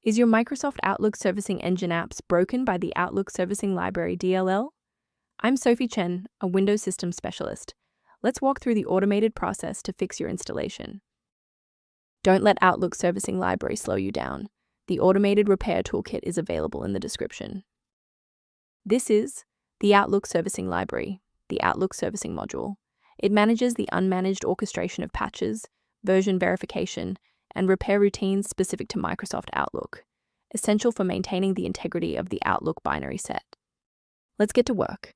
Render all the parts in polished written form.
Is your Microsoft Outlook Servicing Engine apps broken by the Outlook Servicing Library DLL? I'm Sophie Chen, a Windows Systems Specialist. Let's walk through the automated process to fix your installation. Don't let Outlook Servicing Library slow you down. The automated repair toolkit is available in the description. This is the Outlook Servicing Library, the Outlook Servicing module. It manages the unmanaged orchestration of patches, version verification, and repair routines specific to Microsoft Outlook, essential for maintaining the integrity of the Outlook binary set. Let's get to work.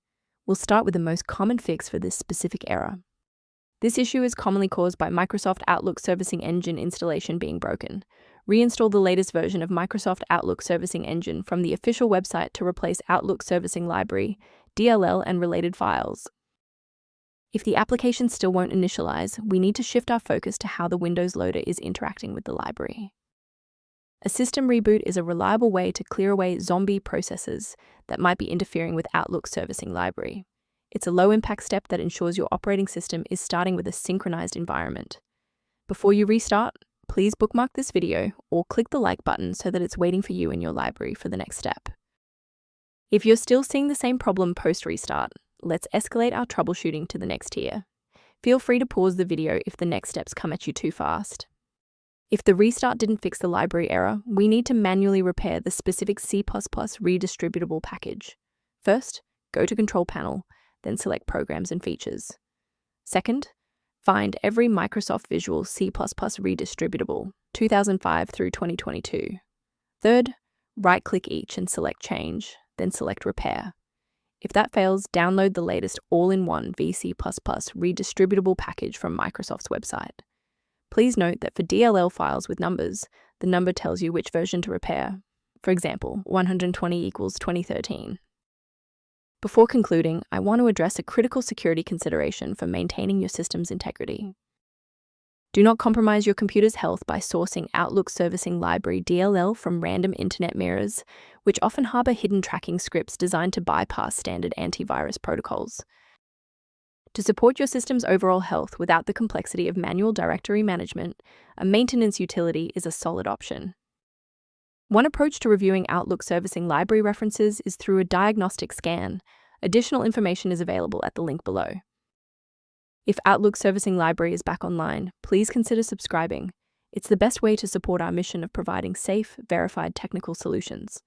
We'll start with the most common fix for this specific error. This issue is commonly caused by Microsoft Outlook Servicing Engine installation being broken. Reinstall the latest version of Microsoft Outlook Servicing Engine from the official website to replace Outlook Servicing Library, DLL, and related files. If the application still won't initialize, we need to shift our focus to how the Windows loader is interacting with the library. A system reboot is a reliable way to clear away zombie processes that might be interfering with Outlook Servicing Library. It's a low-impact step that ensures your operating system is starting with a synchronized environment. Before you restart, please bookmark this video or click the like button so that it's waiting for you in your library for the next step. If you're still seeing the same problem post-restart, let's escalate our troubleshooting to the next tier. Feel free to pause the video if the next steps come at you too fast. If the restart didn't fix the library error, we need to manually repair the specific C++ redistributable package. First, go to Control Panel, then select Programs and Features. Second, find every Microsoft Visual C++ redistributable, 2005 through 2022. Third, right-click each and select Change, then select Repair. If that fails, download the latest all-in-one VC++ redistributable package from Microsoft's website. Please note that for DLL files with numbers, the number tells you which version to repair. For example, 120 equals 2013. Before concluding, I want to address a critical security consideration for maintaining your system's integrity. Do not compromise your computer's health by sourcing Outlook Servicing Library DLL from random internet mirrors, which often harbor hidden tracking scripts designed to bypass standard antivirus protocols. To support your system's overall health without the complexity of manual directory management, a maintenance utility is a solid option. One approach to reviewing Outlook Servicing Library references is through a diagnostic scan. Additional information is available at the link below. If Outlook Servicing Library is back online, please consider subscribing. It's the best way to support our mission of providing safe, verified technical solutions.